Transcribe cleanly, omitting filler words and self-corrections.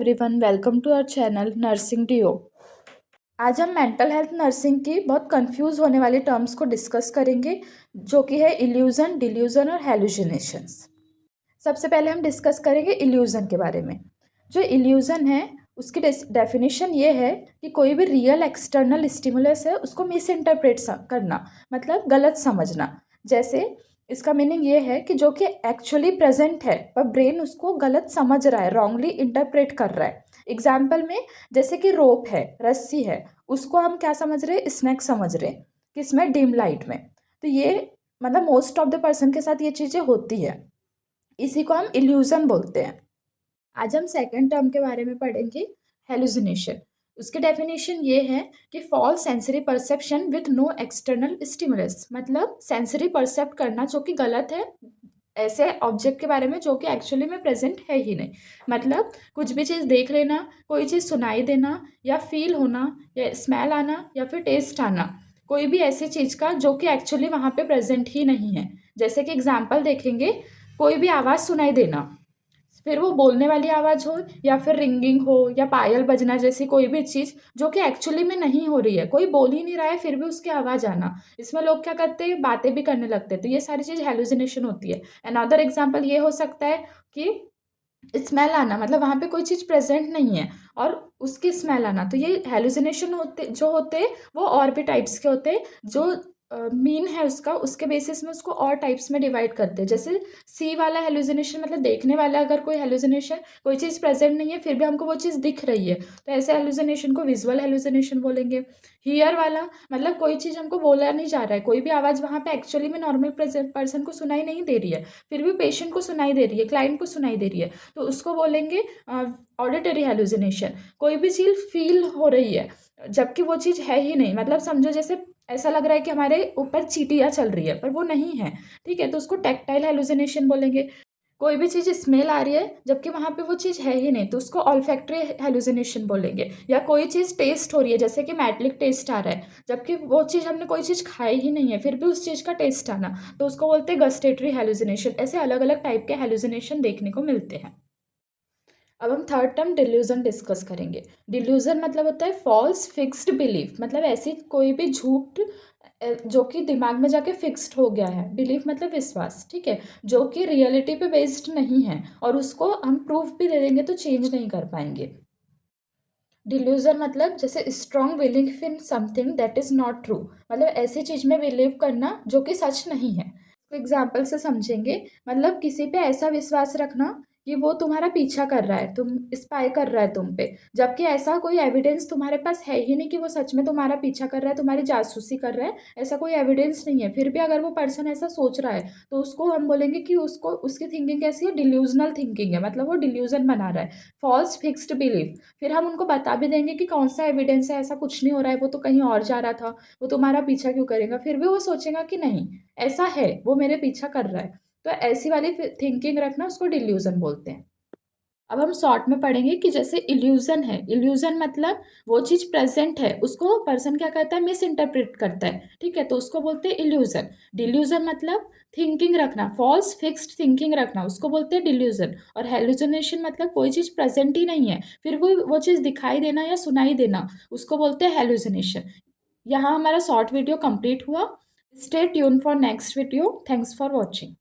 Everyone, welcome to our channel nursing DO. आज हम mental health nursing की बहुत कंफ्यूज होने वाली टर्म्स को डिस्कस करेंगे, जो कि है इल्यूजन, डिल्यूजन और हेलुसिनेशंस। सबसे पहले हम डिस्कस करेंगे इल्यूजन के बारे में। जो इल्यूजन है उसकी डेफिनेशन ये है कि कोई भी रियल एक्सटर्नल स्टिमुलस है उसको मिस इंटरप्रेट करना, मतलब गलत समझना। जैसे इसका मीनिंग ये है कि जो कि एक्चुअली प्रेजेंट है पर ब्रेन उसको गलत समझ रहा है, रॉन्गली इंटरप्रेट कर रहा है। एग्जाम्पल में जैसे कि रोप है, रस्सी है, उसको हम क्या समझ रहे हैं, स्नैक समझ रहे हैं, किसमें, डिम लाइट में। तो ये मतलब मोस्ट ऑफ द पर्सन के साथ ये चीज़ें होती है, इसी को हम इल्यूजन बोलते हैं। आज हम सेकंड टर्म के बारे में पढ़ेंगे, हेलुसिनेशन। उसकी डेफिनेशन ये है कि false sensory perception with no external stimulus, मतलब सेंसरी परसेप्ट करना जो कि गलत है ऐसे ऑब्जेक्ट के बारे में जो कि एक्चुअली में प्रेजेंट है ही नहीं। मतलब कुछ भी चीज़ देख लेना, कोई चीज़ सुनाई देना, या फील होना, या स्मेल आना, या फिर टेस्ट आना, कोई भी ऐसी चीज़ का जो कि एक्चुअली वहाँ पे प्रेजेंट ही नहीं है। जैसे कि एग्जाम्पल देखेंगे, कोई भी आवाज़ सुनाई देना, फिर वो बोलने वाली आवाज़ हो या फिर रिंगिंग हो या पायल बजना, जैसी कोई भी चीज़ जो कि एक्चुअली में नहीं हो रही है, कोई बोल ही नहीं रहा है फिर भी उसकी आवाज़ आना। इसमें लोग क्या करते हैं, बातें भी करने लगते हैं, तो ये सारी चीज़ हेलुसिनेशन होती है। अनदर एग्जाम्पल ये हो सकता है कि स्मेल आना, मतलब वहाँ पे कोई चीज़ प्रेजेंट नहीं है और उसकी स्मेल आना, तो ये हेलुसिनेशन होते जो होते हैं वो और भी टाइप्स के होते हैं। जो मीन है उसका, उसके बेसिस में उसको और टाइप्स में डिवाइड करते हैं। जैसे सी वाला हेलुसिनेशन, मतलब देखने वाला, अगर कोई हेलुसिनेशन, कोई चीज़ प्रेजेंट नहीं है फिर भी हमको वो चीज़ दिख रही है, तो ऐसे हेलुसिनेशन को विजुअल हेलुसिनेशन बोलेंगे। हियर वाला मतलब कोई चीज़ हमको बोला नहीं जा रहा है, कोई भी आवाज़ वहाँ पे एक्चुअली में नॉर्मल पर्सन को सुनाई नहीं दे रही है, फिर भी पेशेंट को सुनाई दे रही है, क्लाइंट को सुनाई दे रही है, तो उसको बोलेंगे ऑडिटरी हेलुसिनेशन। कोई भी चीज़ फील हो रही है जबकि वो चीज़ है ही नहीं, मतलब समझो जैसे ऐसा लग रहा है कि हमारे ऊपर चींटियाँ चल रही है पर वो नहीं है, ठीक है, तो उसको टैक्टाइल हेलुसिनेशन बोलेंगे। कोई भी चीज़ स्मेल आ रही है जबकि वहाँ पे वो चीज़ है ही नहीं, तो उसको ऑल्फैक्टरी हेलुसिनेशन बोलेंगे। या कोई चीज़ टेस्ट हो रही है, जैसे कि मैटलिक टेस्ट आ रहा है जबकि वो चीज़ हमने कोई चीज़ खाई ही नहीं है फिर भी उस चीज़ का टेस्ट आना, तो उसको बोलते हैं गस्टेटरी हेलुसिनेशन। ऐसे अलग अलग टाइप के हेलुसिनेशन देखने को मिलते हैं। अब हम थर्ड टर्म डिल्यूजन डिस्कस करेंगे। डिल्यूजन मतलब होता है फॉल्स फिक्स्ड बिलीफ, मतलब ऐसी कोई भी झूठ जो कि दिमाग में जाके फिक्स्ड हो गया है। बिलीफ मतलब विश्वास, ठीक है, जो कि रियलिटी पे बेस्ड नहीं है और उसको हम प्रूफ भी दे देंगे तो चेंज नहीं कर पाएंगे। डिल्यूजन मतलब जैसे strong belief in something that is not true, मतलब ऐसी चीज में बिलीव करना जो कि सच नहीं है। तो एग्जाम्पल से समझेंगे, मतलब किसी पे ऐसा विश्वास रखना कि वो तुम्हारा पीछा कर रहा है, तुम स्पाई कर रहा है तुम पे, जबकि ऐसा कोई एविडेंस तुम्हारे पास है ही नहीं कि वो सच में तुम्हारा पीछा कर रहा है, तुम्हारी जासूसी कर रहा है, ऐसा कोई एविडेंस नहीं है, फिर भी अगर वो पर्सन ऐसा सोच रहा है तो उसको हम बोलेंगे कि उसको, उसकी थिंकिंग कैसी है, डिल्यूजनल थिंकिंग है, मतलब वो डिल्यूजन बना रहा है, फॉल्स फिक्स्ड बिलीफ। फिर हम उनको बता भी देंगे कि कौन सा एविडेंस है, ऐसा कुछ नहीं हो रहा है, वो तो कहीं और जा रहा था, वो तुम्हारा पीछा क्यों करेगा, फिर भी वो सोचेगा कि नहीं, ऐसा है, वो मेरे पीछा कर रहा है। तो ऐसी वाली थिंकिंग रखना, उसको डिल्यूजन बोलते हैं। अब हम शॉर्ट में पढ़ेंगे कि जैसे इल्यूजन है, इल्यूजन मतलब वो चीज प्रेजेंट है उसको पर्सन क्या करता है, मिस इंटरप्रेट करता है, ठीक है, तो उसको बोलते हैं इल्यूजन। डिल्यूजन मतलब थिंकिंग रखना, फॉल्स फिक्स्ड थिंकिंग रखना, उसको बोलते हैं डिल्यूजन। और हेलुसिनेशन मतलब कोई चीज प्रेजेंट ही नहीं है फिर वो चीज दिखाई देना या सुनाई देना, उसको बोलते हैं हेलुसिनेशन। यहाँ हमारा शॉर्ट वीडियो कंप्लीट हुआ। Stay tune for next video. Thanks for watching.